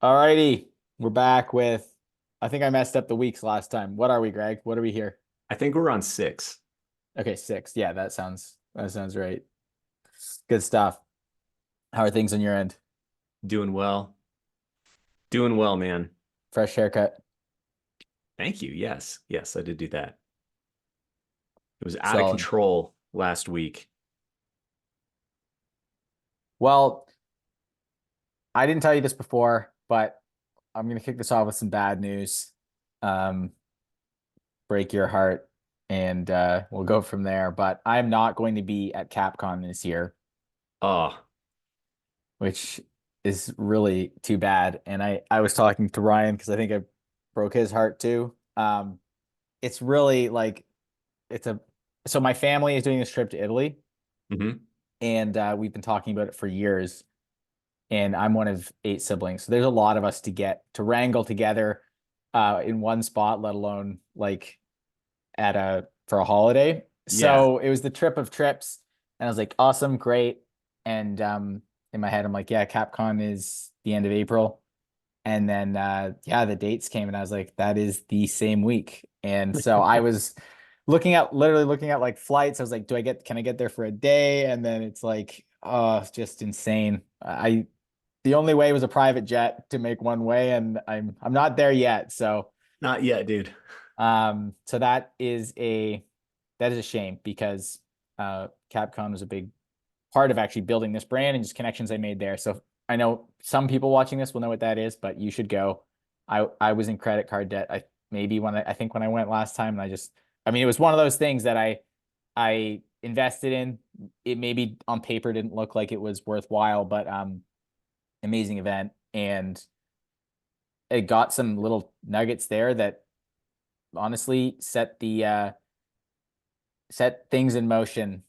All righty, we're back with. I think I messed up the weeks last time. What are we, Greg? What are we here? I think we're on 6. Okay, six. Yeah, that sounds right. Good stuff. How are things on your end? Doing well. Doing well, man. Fresh haircut. Thank you. Yes. Yes, I did do that. It was out of Solid. control last week. Well, I didn't tell you this before, but I'm gonna kick this off with some bad news. Um, Break your heart, and we'll go from there. But I'm not going to be at CapCon this year, Oh, which is really too bad. And I was talking to Ryan because I think I broke his heart too. It's really like it's a so my family is doing this trip to Italy, hmm. and we've been talking about it for years. And I'm one of eight siblings, so there's a lot of us to get to wrangle together in one spot, let alone like at a for a holiday. Yeah. So it was the trip of trips, and I was like, awesome, great. And in my head, I'm like, yeah, CapCon is the end of April. And then yeah, the dates came and I was like, that is the same week. And so I was literally looking at like flights. I was like, can I get there for a day? And then it's like, oh, it's just insane. The only way was a private jet to make one way, and I'm not there yet. So Not yet, dude. so that is a shame because Capcom was a big part of actually building this brand and just connections I made there. So I know some people watching this will know what that is, but you should go. I was in credit card debt. I think when I went last time, and I mean it was one of those things that I invested in. It maybe on paper didn't look like it was worthwhile, but amazing event, and it got some little nuggets there that honestly set things in motion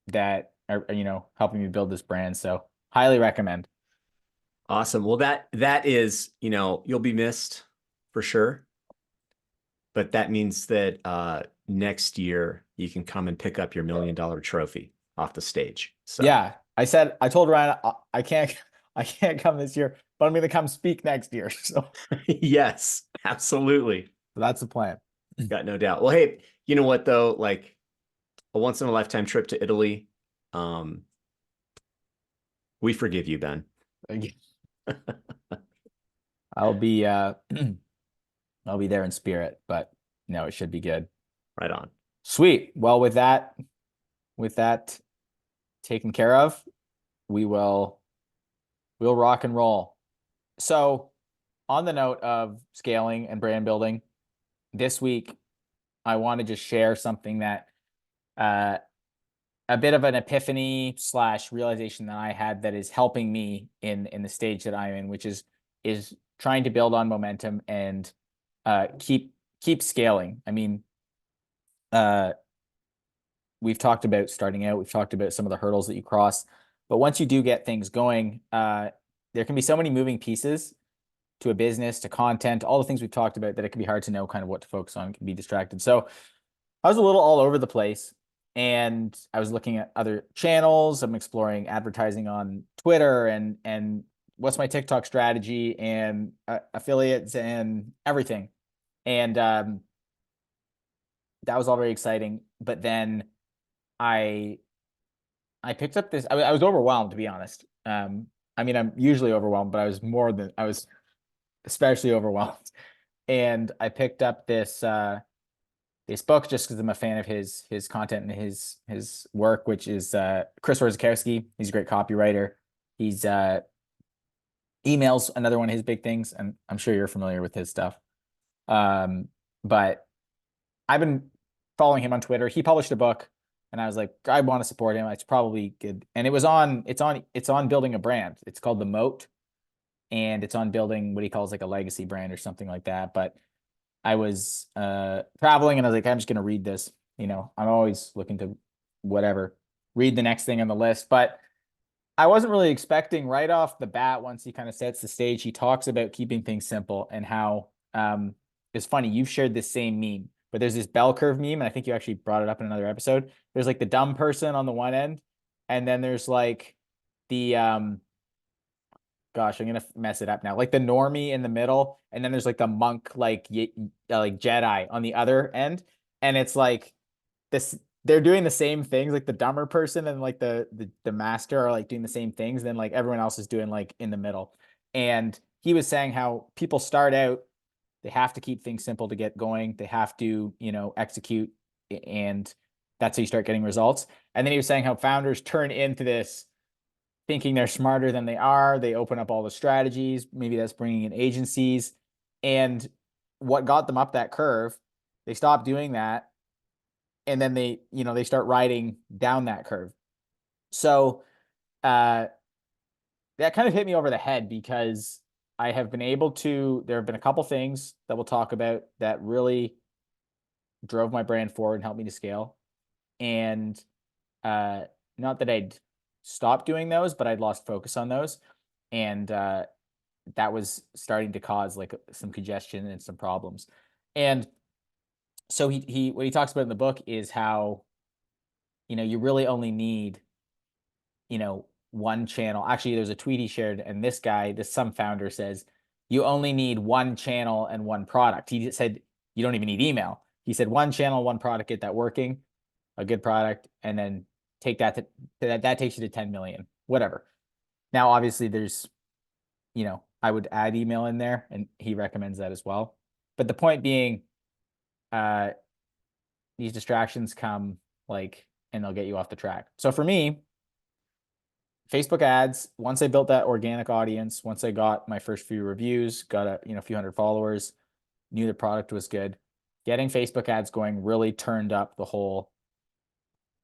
that are helping me build this brand. So highly recommend. Awesome. Well, that is, you'll be missed for sure. But that means that next year you can come and pick up your $1 million trophy off the stage. So Yeah, I told Ryan I can't I can't come this year, but I'm going to come speak next year. So yes, absolutely. that's the plan. Got no doubt. Well, hey, you know what though? Like a once in a lifetime trip to Italy. Um, we forgive you, Ben. I'll be I'll be there in spirit, but no, it should be good. Right on. Sweet. Well, with that taken care of, we will we'll rock and roll. So, on the note of scaling and brand building, this week I want to just share something that uh, a bit of an epiphany slash realization that I had that is helping me in the stage that I'm in, which is trying to build on momentum and keep scaling. I mean, uh, we've talked about starting out, we've talked about some of the hurdles that you cross, but once you do get things going, there can be so many moving pieces to a business, to content, all the things we've talked about that it can be hard to know kind of what to focus on, can be distracted. So I was a little all over the place and I was looking at other channels. I'm exploring advertising on Twitter and what's my TikTok strategy and affiliates and everything. And that was all very exciting. But then I I picked up this. I was overwhelmed, to be honest. I mean, I'm usually overwhelmed, but I was especially overwhelmed. And I picked up this book just because I'm a fan of his content and his work, which is Chris Orzakowski. He's a great copywriter. He's emails, another one of his big things, and I'm sure you're familiar with his stuff. But I've been following him on Twitter. He published a book, and I was like, I want to support him. It's probably good, and it's on building a brand. It's called The Moat, and it's on building what he calls like a legacy brand or something like that. But I was traveling and I was like, I'm just gonna read this. I'm always looking to whatever, read the next thing on the list. But I wasn't really expecting right off the bat, once he kind of sets the stage, he talks about keeping things simple and how it's funny, you've shared this same meme, but there's this bell curve meme, and I think you actually brought it up in another episode. There's like the dumb person on the one end, and then there's like the gosh, I'm gonna mess it up now. Like the normie in the middle, and then there's like the monk, like Jedi on the other end, and it's like this. They're doing the same things, like the dumber person and like the master are like doing the same things. Then like everyone else is doing like in the middle. And he was saying how people start out, they have to keep things simple to get going. They have to, execute, and that's how you start getting results. And then he was saying how founders turn into this thinking they're smarter than they are. They open up all the strategies. Maybe that's bringing in agencies. And what got them up that curve, they stopped doing that. And then they start riding down that curve. So uh, that kind of hit me over the head because I have been able to, there have been a couple things that we'll talk about that really drove my brand forward and helped me to scale. And uh, not that I'd stopped doing those, but I'd lost focus on those. And that was starting to cause like some congestion and some problems. And so he what he talks about in the book is how, you really only need, one channel. Actually, there's a tweet he shared, and some founder says, you only need one channel and one product. He said, you don't even need email. He said, one channel, one product, get that working, a good product, and then take that takes you to 10 million, whatever. Now, obviously, there's, I would add email in there, and he recommends that as well. But the point being, uh, these distractions come and they'll get you off the track. So for me, Facebook ads, once I built that organic audience, once I got my first few reviews, got a few hundred followers, knew the product was good, getting Facebook ads going really turned up the whole,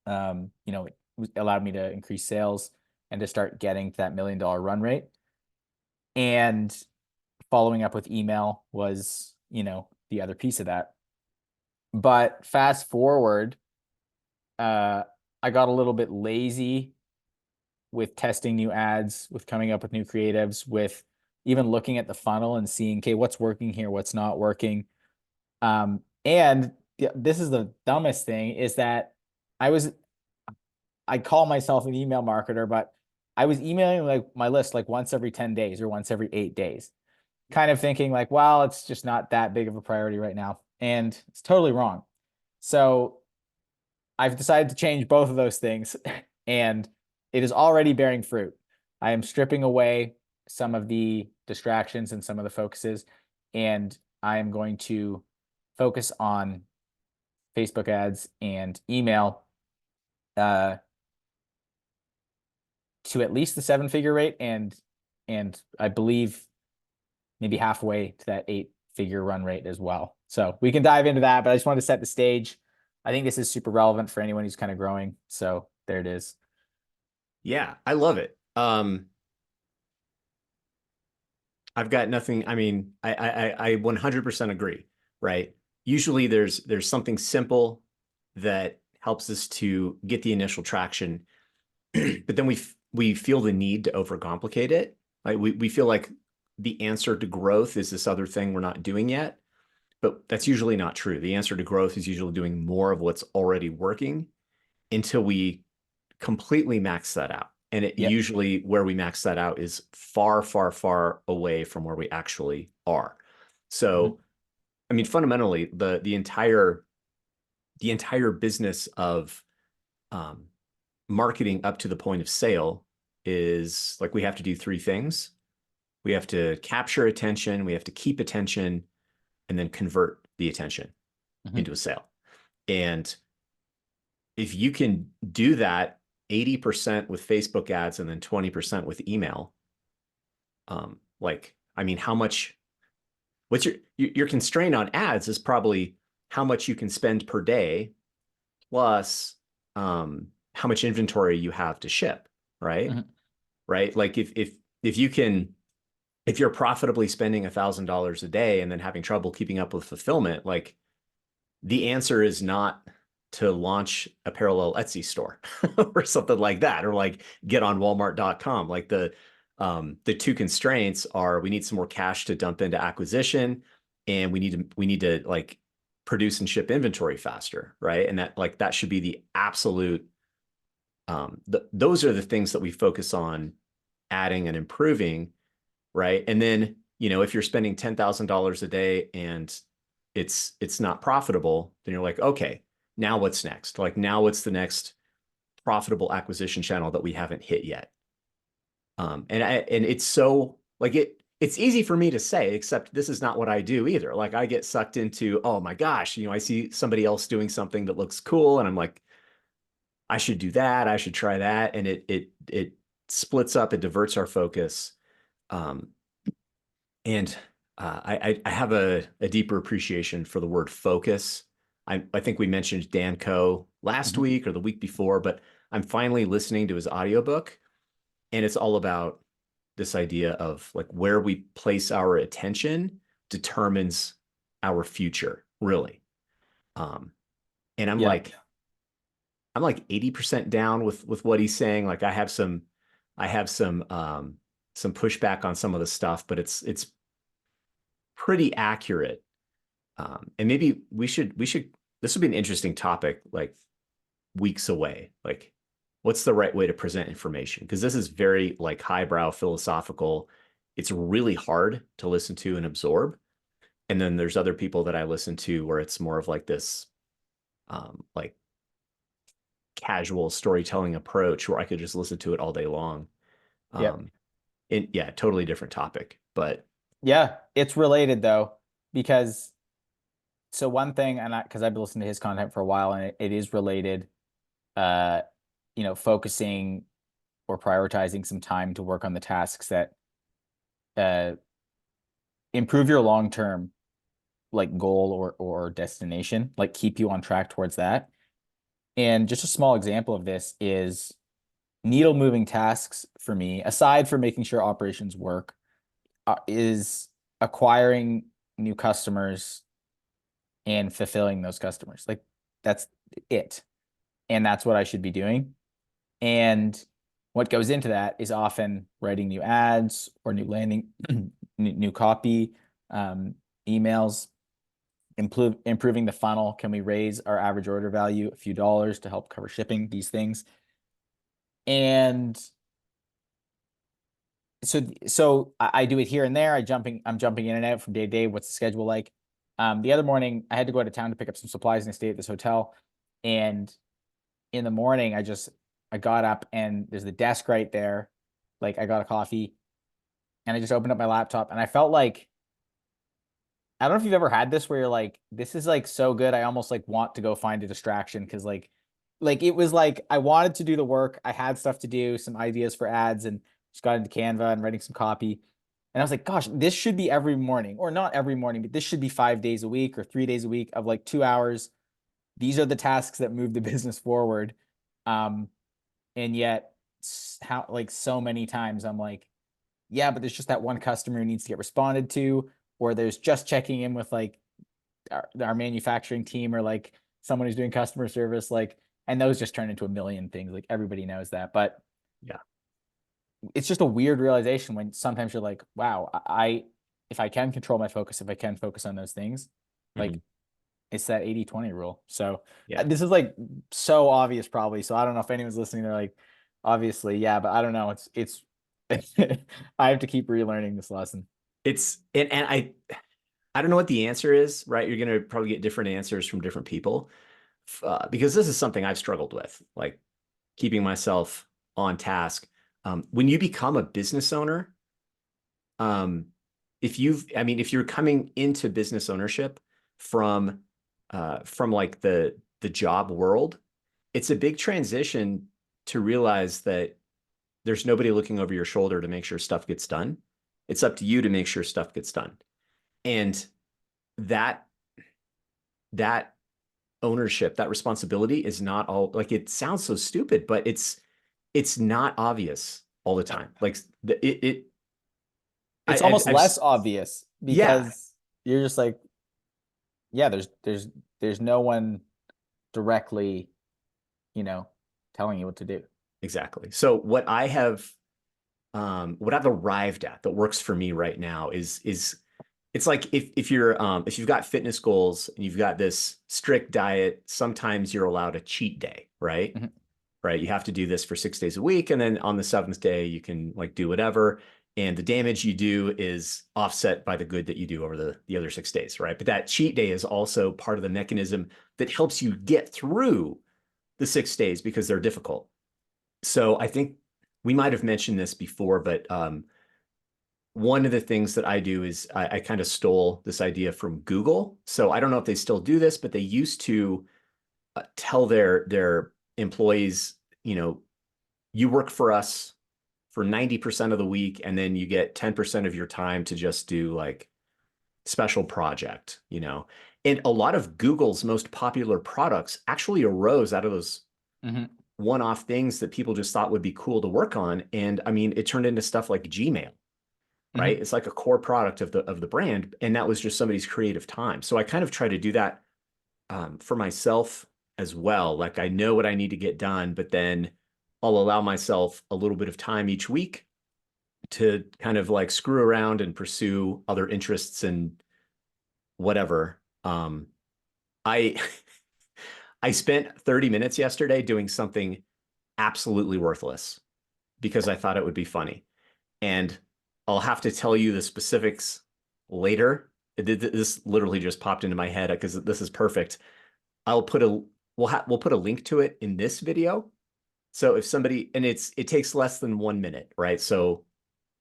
it allowed me to increase sales and to start getting to that $1 million run rate. And following up with email was, the other piece of that. But fast forward, I got a little bit lazy with testing new ads, with coming up with new creatives, with even looking at the funnel and seeing, okay, what's working here, what's not working. And this is the dumbest thing is that I call myself an email marketer, but I was emailing like my list like once every 10 days or once every 8 days, kind of thinking like, well, it's just not that big of a priority right now. And it's totally wrong. So I've decided to change both of those things, and it is already bearing fruit. I am stripping away some of the distractions and some of the focuses, and I am going to focus on Facebook ads and email to at least the 7-figure rate, and I believe maybe halfway to that 8-figure run rate as well. So we can dive into that, but I just wanted to set the stage. I think this is super relevant for anyone who's kind of growing. So there it is. Yeah, I love it. I've got nothing. I mean, I 100% agree, right? Usually there's something simple that helps us to get the initial traction, but then we feel the need to overcomplicate it. Like we feel like the answer to growth is this other thing we're not doing yet, but that's usually not true. The answer to growth is usually doing more of what's already working until we completely max that out. And it Yep. usually where we max that out is far, far, far away from where we actually are. Mhm. So, I mean, fundamentally, the entire business of marketing up to the point of sale is like we have to do three things. We have to capture attention, we have to keep attention, and then convert the attention Mhm. into a sale. And if you can do that 80% with Facebook ads and then 20% with email, I mean, what's your constraint on ads is probably how much you can spend per day plus how much inventory you have to ship, right? Mhm. Right. Like if you're profitably spending $1,000 a day and then having trouble keeping up with fulfillment, like the answer is not to launch a parallel Etsy store or something like that, or like get on Walmart.com. Like the two constraints are we need some more cash to dump into acquisition, and we need to like produce and ship inventory faster, right? And that should be the absolute Those are the things that we focus on adding and improving, right? And then, if you're spending $10,000 a day and it's not profitable, then you're like, okay, now what's next? Like, now what's the next profitable acquisition channel that we haven't hit yet? And it's so like it's easy for me to say, except this is not what I do either. Like, I get sucked into, oh my gosh, I see somebody else doing something that looks cool, and I'm like, I should do that. I should try that. And it splits up, it diverts our focus. Um, and I have a deeper appreciation for the word focus. I think we mentioned Dan Coe last Mhm. week or the week before, but I'm finally listening to his audiobook, and it's all about this idea of like where we place our attention determines our future, really. Um, and Yep. I'm like 80% down with what he's saying. Like, I have some pushback on some of the stuff, but it's pretty accurate. And maybe we should this would be an interesting topic, like weeks away. Like, what's the right way to present information? Because this is very like highbrow philosophical. It's really hard to listen to and absorb. And then there's other people that I listen to where it's more of like this like casual storytelling approach where I could just listen to it all day long. Yep. Um, and yeah, totally different topic, but Yeah, it's related though, because so one thing, and because I've been listening to his content for a while, and it is related, uh, focusing or prioritizing some time to work on the tasks that uh improve your long-term like goal or destination, like keep you on track towards that. And just a small example of this is needle moving tasks for me, aside from making sure operations work, is acquiring new customers and fulfilling those customers. Like that's it. And that's what I should be doing. And what goes into that is often writing new ads or new landing, new copy, emails, improving the funnel. Can we raise our average order value a few dollars to help cover shipping, these things? And so I do it here and there. I'm jumping in and out from day to day. What's the schedule like? The other morning I had to go out of town to pick up some supplies and I stayed at this hotel. And in the morning, I got up and there's the desk right there. Like I got a coffee and I just opened up my laptop and I felt like I don't know if you've ever had this where you're like, this is like so good. I almost like want to go find a distraction because like it was like I wanted to do the work. I had stuff to do, some ideas for ads, and just got into Canva and writing some copy. And I was like, gosh, this should be every morning, or not every morning, but this should be 5 days a week or 3 days a week of like 2 hours. These are the tasks that move the business forward. Um, and yet how like so many times I'm like, yeah, but there's just that one customer who needs to get responded to, or there's just checking in with like our manufacturing team or like someone who's doing customer service, like, and those just turn into a million things. Like everybody knows that, but yeah. it's just a weird realization when sometimes you're like, wow, if I can control my focus, if I can focus on those things, like Mhm. it's that 80-20 rule. So Yeah. this is like so obvious probably. So I don't know if anyone's listening, they're like, obviously, yeah, but I don't know. It's I have to keep relearning this lesson. And I don't know what the answer is, right? You're going to probably get different answers from different people, because this is something I've struggled with, like keeping myself on task. When you become a business owner, um, if you're coming into business ownership from like the job world, it's a big transition to realize that there's nobody looking over your shoulder to make sure stuff gets done. It's up to you to make sure stuff gets done. And that that ownership, that responsibility is not all like it sounds so stupid, but it's not obvious all the time. Like it It's I've almost less obvious yeah, because you're just like, yeah, there's no one directly, you know, telling you what to do. exactly. So what I've arrived at that works for me right now is it's like if you've got fitness goals and you've got this strict diet, sometimes you're allowed a cheat day, right? Mhm. right? You have to do this for 6 days a week. And then on the seventh day, you can like do whatever. And the damage you do is offset by the good that you do over the other 6 days, right? But that cheat day is also part of the mechanism that helps you get through the 6 days because they're difficult. So I think we might have mentioned this before, but one of the things that I do is I kind of stole this idea from Google. So I don't know if they still do this, but they used to tell their employees, you work for us for 90% of the week, and then you get 10% of your time to just do like special project. And a lot of Google's most popular products actually arose out of those one-off things that people just thought would be cool to work on. And I mean, it turned into stuff like Gmail, right? It's like a core product of the brand, and that was just somebody's creative time. So I kind of try to do that for myself as well. Like I know what I need to get done, but then I'll allow myself a little bit of time each week to kind of like screw around and pursue other interests and whatever. I I spent 30 minutes yesterday doing something absolutely worthless because I thought it would be funny. And I'll have to tell you the specifics later. This literally just popped into my head because this is perfect. I'll put a we'll put a link to it in this video. So if somebody, and it takes less than 1 minute, right? So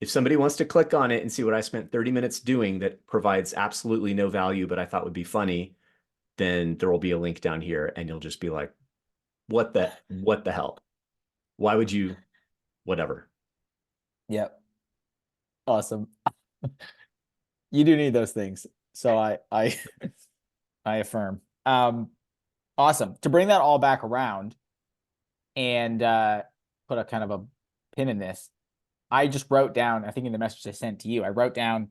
if somebody wants to click on it and see what I spent 30 minutes doing that provides absolutely no value, but I thought would be funny, then there will be a link down here and you'll just be like, what the hell? Why would you, whatever. Yep. Awesome. You do need those things. So I I affirm. Awesome. To bring that all back around and put a kind of a pin in this, I just wrote down, I think in the message I sent to you, I wrote down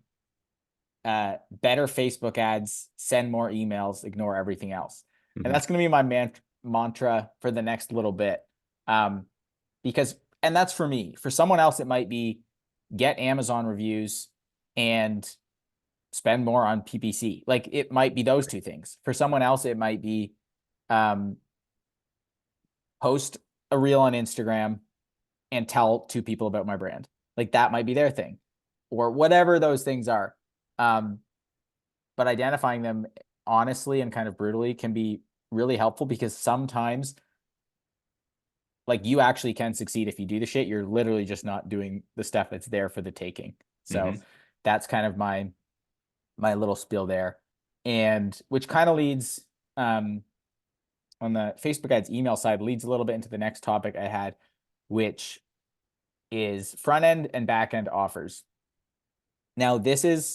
better Facebook ads, send more emails, ignore everything else. And that's going to be my mantra for the next little bit. Because, and that's for me. For someone else, it might be get Amazon reviews and spend more on PPC. Like it might be those two things. For someone else, it might be post a reel on Instagram and tell two people about my brand. Like that might be their thing, or whatever those things are. But identifying them honestly and kind of brutally can be really helpful, because sometimes like you actually can succeed if you do the shit. You're literally just not doing the stuff that's there for the taking. So that's kind of my little spiel there. And which kind of leads on the Facebook ads email side, leads a little bit into the next topic I had, which is front end and back end offers. Now this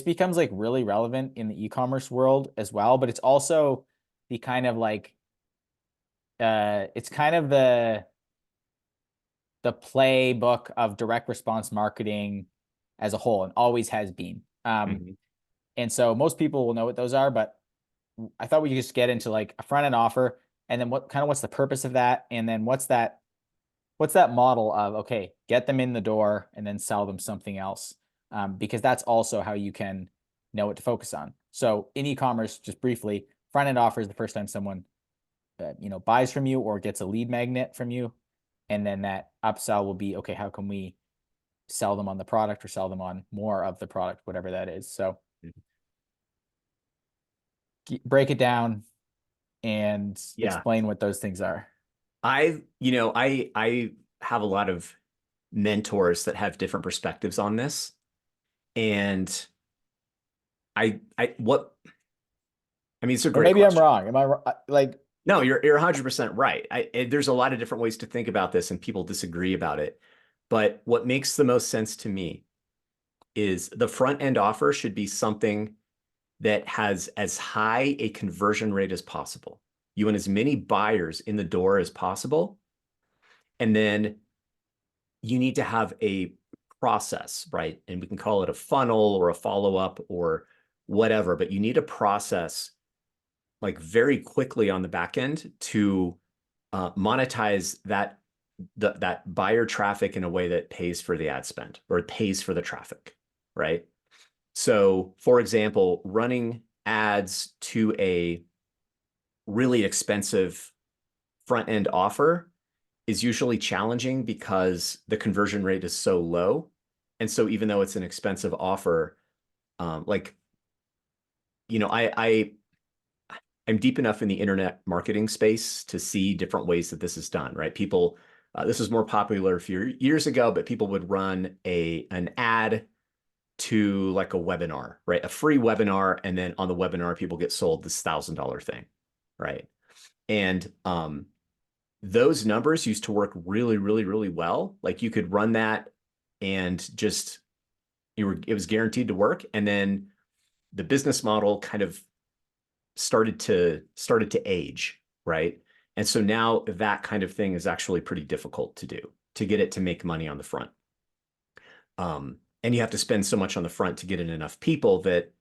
becomes like really relevant in the e-commerce world as well, but it's also the kind of like it's kind of the playbook of direct response marketing as a whole, and always has been. And so most people will know what those are, but I thought we could just get into like a front end offer, and then what's the purpose of that, and then what's that model of, okay, get them in the door and then sell them something else, because that's also how you can know what to focus on. So in e-commerce, just briefly, front end offer is the first time someone buys from you or gets a lead magnet from you, and then that upsell will be, okay, how can we sell them on the product or sell them on more of the product, whatever that is. So break it down and explain what those things are. I have a lot of mentors that have different perspectives on this. And I mean, it's a great maybe question. I'm wrong. Am I like, no, you're 100% right. There's a lot of different ways to think about this and people disagree about it. But what makes the most sense to me is the front end offer should be something that has as high a conversion rate as possible. You want as many buyers in the door as possible. And then you need to have a process, right? And we can call it a funnel or a follow-up or whatever, but you need a process like very quickly on the back end to monetize that buyer traffic in a way that pays for the ad spend or pays for the traffic, right? So for example, running ads to a really expensive front end offer is usually challenging because the conversion rate is so low. And so even though it's an expensive offer, like, you know, I'm deep enough in the internet marketing space to see different ways that this is done, right? People, this was more popular a few years ago, but people would run an ad to like a webinar, right? A free webinar, and then on the webinar, people get sold this $1,000 thing, right? And those numbers used to work really, really, really well. Like you could run that and just it was guaranteed to work. And then the business model kind of started to age, right? And so now that kind of thing is actually pretty difficult to do to get it to make money on the front. And you have to spend so much on the front to get in enough people that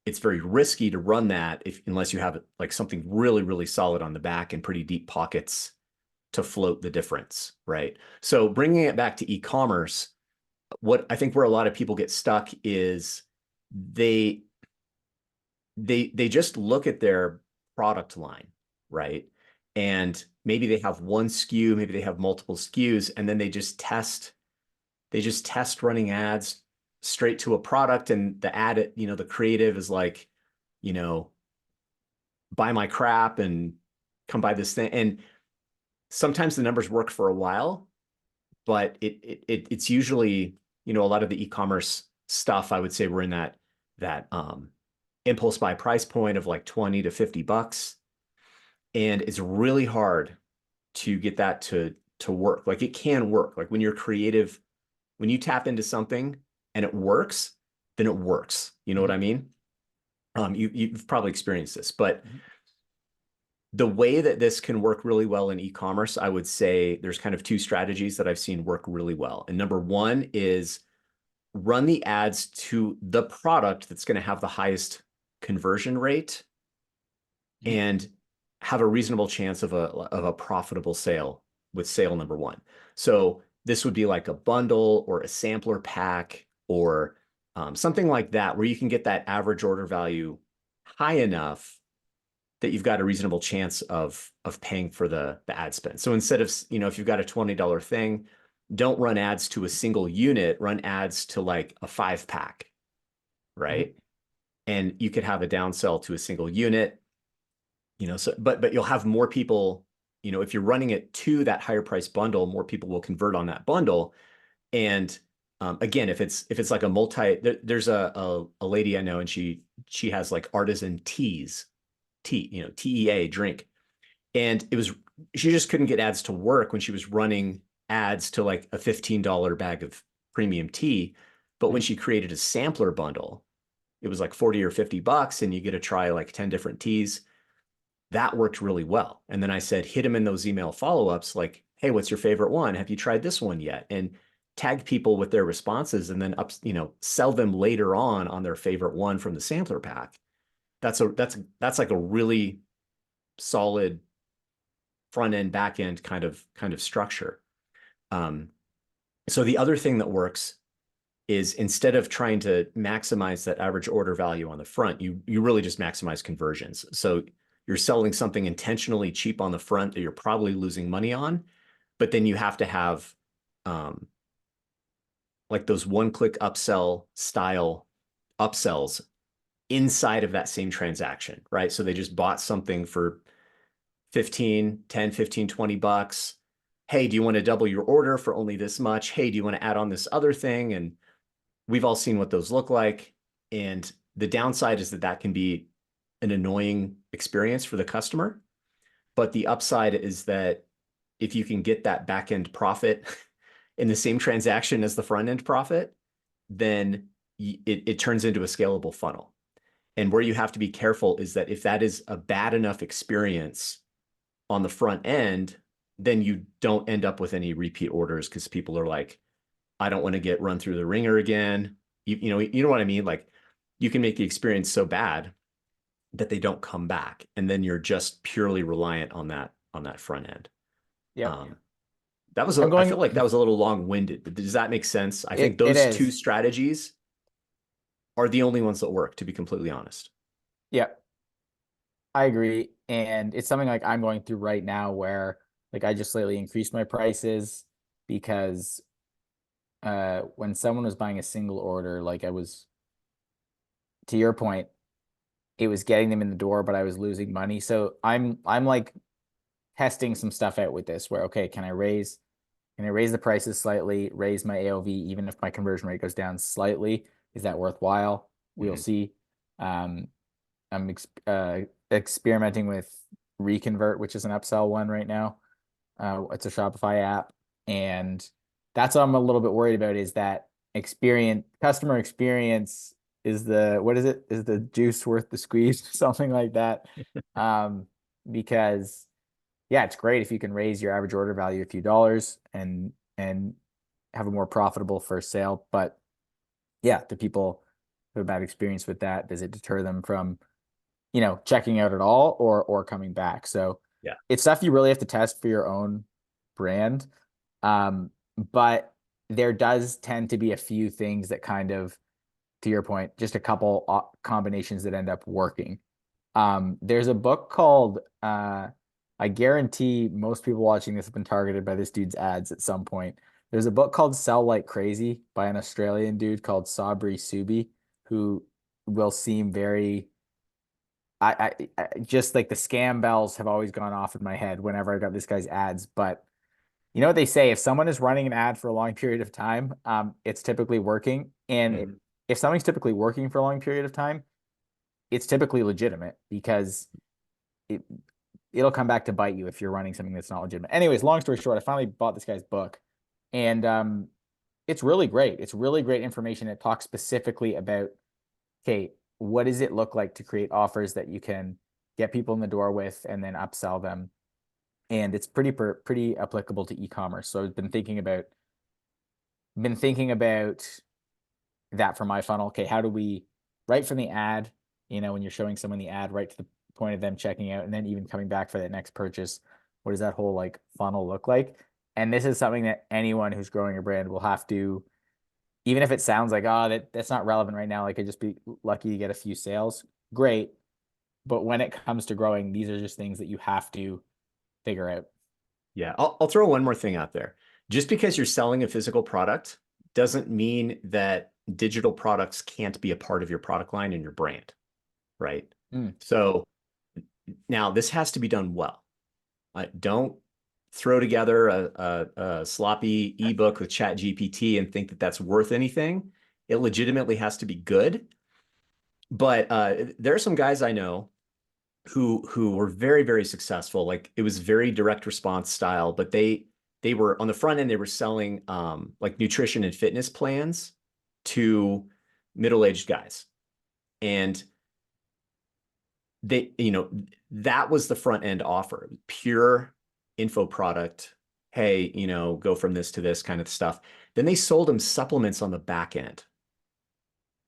it's very risky to run that unless you have like something really, really solid on the back and pretty deep pockets to float the difference, right? So bringing it back to e-commerce, what I think where a lot of people get stuck is they just look at their product line, right? And maybe they have one SKU, maybe they have multiple SKUs, and then they just test running ads straight to a product, and the ad, the creative is like, you know, buy my crap and come buy this thing. And sometimes the numbers work for a while, but it's usually, a lot of the e-commerce stuff, I would say we're in that impulse buy price point of like 20 to 50 bucks. And it's really hard to get that to work. Like it can work. Like when you're creative, when you tap into something and it works, then it works. You know what I mean? You've probably experienced this, but the way that this can work really well in e-commerce, I would say there's kind of two strategies that I've seen work really well. And number one is run the ads to the product that's going to have the highest conversion rate and have a reasonable chance of a profitable sale with sale number one. So this would be like a bundle or a sampler pack or something like that, where you can get that average order value high enough that you've got a reasonable chance of paying for the ad spend. So instead of, if you've got a $20 thing, don't run ads to a single unit, run ads to like a 5-pack, right? And you could have a downsell to a single unit, so but you'll have more people, if you're running it to that higher price bundle, more people will convert on that bundle. And again, if it's like a there's a lady I know, and she has like artisan teas, TEA drink. And she just couldn't get ads to work when she was running ads to like a $15 bag of premium tea. But when she created a sampler bundle, it was like 40 or 50 bucks and you get to try like 10 different teas. That worked really well. And then I said, hit them in those email follow-ups like, hey, what's your favorite one? Have you tried this one yet? And tag people with their responses and then sell them later on their favorite one from the sampler pack. That's like a really solid front end, back end kind of structure. So the other thing that works is instead of trying to maximize that average order value on the front, you really just maximize conversions. So you're selling something intentionally cheap on the front that you're probably losing money on, but then you have to have like those one-click upsell style upsells inside of that same transaction, right? So they just bought something for 10, 15, 20 bucks. Hey, do you want to double your order for only this much? Hey, do you want to add on this other thing? And we've all seen what those look like. And the downside is that can be an annoying experience for the customer. But the upside is that if you can get that back end profit in the same transaction as the front end profit, then it turns into a scalable funnel. And where you have to be careful is that if that is a bad enough experience on the front end, then you don't end up with any repeat orders because people are like, I don't want to get run through the ringer again. You know what I mean? Like you can make the experience so bad that they don't come back. And then you're just purely reliant on that front end. Yeah. I feel like that was a little long-winded, but does that make sense? I think It those is. two strategies are the only ones that work, to be completely honest. Yeah, I agree. And it's something like I'm going through right now where Like I just slightly increased my prices because when someone was buying a single order, like I was, to your point, it was getting them in the door, but I was losing money. So I'm like testing some stuff out with this where, okay, can I raise the prices slightly, raise my AOV, even if my conversion rate goes down slightly? Is that worthwhile? We'll Mhm. see. Um, I'm experimenting with Reconvert, which is an upsell one right now. It's a Shopify app, and that's what I'm a little bit worried about is that customer experience is the what is it? Is the juice worth the squeeze? Something like that. Um, because yeah, it's great if you can raise your average order value a few dollars and have a more profitable first sale. But yeah, do people have a bad experience with that? Does it deter them from, checking out at all or coming back? So Yeah. it's stuff you really have to test for your own brand. But there does tend to be a few things that kind of, to your point, just a couple combinations that end up working. There's a book called I guarantee most people watching this have been targeted by this dude's ads at some point. There's a book called Sell Like Crazy by an Australian dude called Sabri Subi, who will seem very I just like the scam bells have always gone off in my head whenever I got this guy's ads. But you know what they say, if someone is running an ad for a long period of time, it's typically working. And Mhm. if something's typically working for a long period of time, it's typically legitimate because it it'll come back to bite you if you're running something that's not legitimate. Anyways, long story short, I finally bought this guy's book, and it's really great. It's really great information. It talks specifically about, okay, what does it look like to create offers that you can get people in the door with and then upsell them? And it's pretty applicable to e-commerce. So I've been thinking about that for my funnel. Okay, how do we right from the ad, when you're showing someone the ad right to the point of them checking out and then even coming back for that next purchase, what does that whole like funnel look like? And this is something that anyone who's growing a brand will have to, even if it sounds like, oh, that's not relevant right now, like I just be lucky to get a few sales. Great. But when it comes to growing, these are just things that you have to figure out. Yeah. I'll throw one more thing out there. Just because you're selling a physical product doesn't mean that digital products can't be a part of your product line and your brand, right? Mm. So now this has to be done well. Don't throw together a sloppy ebook with Chat GPT and think that that's worth anything. It legitimately has to be good. But there are some guys I know who were very, very successful. Like it was very direct response style, but they were on the front end, they were selling like nutrition and fitness plans to middle-aged guys. And that was the front end offer, pure info product. Hey, go from this to this kind of stuff. Then they sold them supplements on the back end.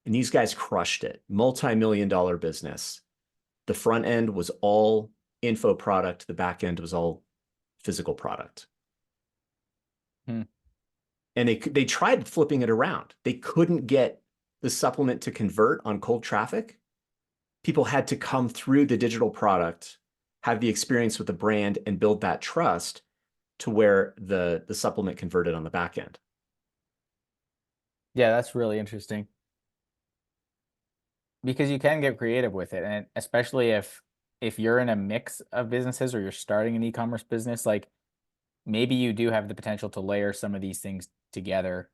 And these guys crushed it. Multi-million-dollar business. The front end was all info product. The back end was all physical product. Hmm. And they tried flipping it around. They couldn't get the supplement to convert on cold traffic. People had to come through the digital product, have the experience with the brand, and build that trust to where the supplement converted on the back end. Yeah, that's really interesting because you can get creative with it. And especially if you're in a mix of businesses or you're starting an e-commerce business, like maybe you do have the potential to layer some of these things together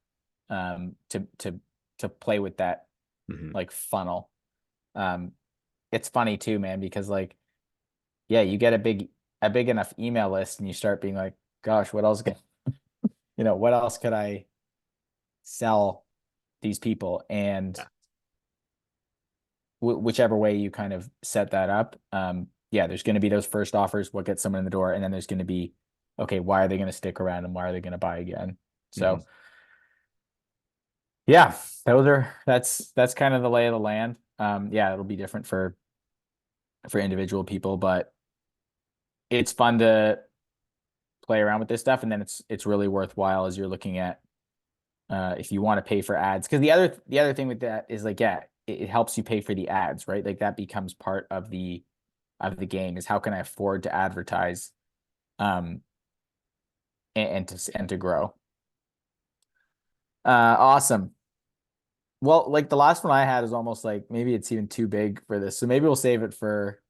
to play with that Mhm. like funnel. Um, it's funny too, man, because like yeah, you get a big enough email list and you start being like, gosh, what else could I sell these people? And Yeah. whichever way you kind of set that up, yeah, there's going to be those first offers, what gets someone in the door, and then there's going to be, okay, why are they going to stick around and why are they going to buy again? Mhm. So yeah, that's kind of the lay of the land. Yeah, it'll be different for individual people, but it's fun to play around with this stuff, and then it's really worthwhile as you're looking at if you want to pay for ads. Because the other thing with that is like, yeah, it helps you pay for the ads, right? Like that becomes part of the game is how can I afford to advertise? Um, and to grow. Awesome. Well, like the last one I had is almost like maybe it's even too big for this. So maybe we'll save it for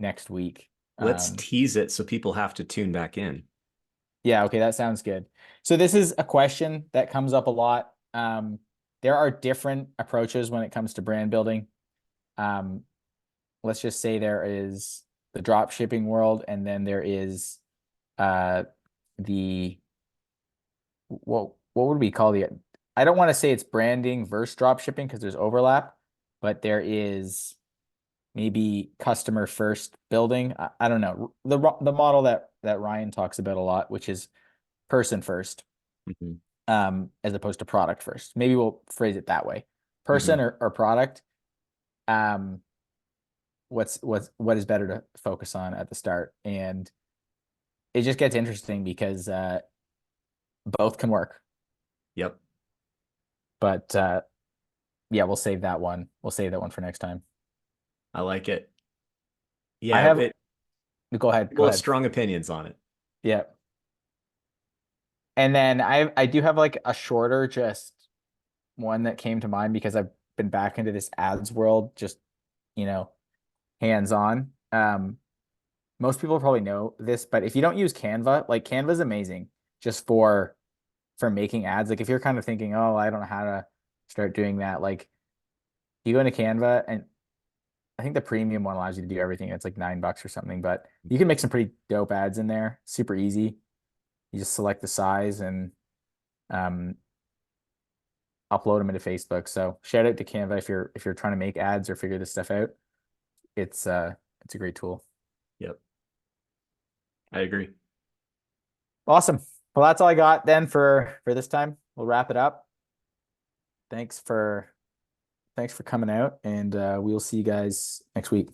next week. Let's Um, tease it so people have to tune back in. yeah, okay, that sounds good. So this is a question that comes up a lot. There are different approaches when it comes to brand building. Um, let's just say there is the drop shipping world, and then there is uh the what would we call the I don't want to say it's branding versus drop shipping because there's overlap, but there is maybe customer first building. I don't know. The model that Ryan talks about a lot, which is person first, Mhm. as opposed to product first. Maybe we'll phrase it that way. Person Mhm. or product. Um, what is better to focus on at the start? And it just gets interesting because both can work. Yep. But yeah, we'll save that one. We'll save that one for next time. I like it. I Yeah, have it Go ahead. Go People have ahead. strong opinions on it. Yeah. And then I do have like a shorter just one that came to mind because I've been back into this ads world, just you know, hands on. Most people probably know this, but if you don't use Canva, like Canva is amazing just for making ads. Like if you're kind of thinking, oh, I don't know how to start doing that, like you go into Canva and I think the premium one allows you to do everything. It's like $9 or something, but you can make some pretty dope ads in there. Super easy. You just select the size and um, upload them into Facebook. So shout out to Canva if you're trying to make ads or figure this stuff out. It's a great tool. Yep. I agree. Awesome. Well, that's all I got then for this time. We'll wrap it up. Thanks for thanks for coming out, and we'll see you guys next week.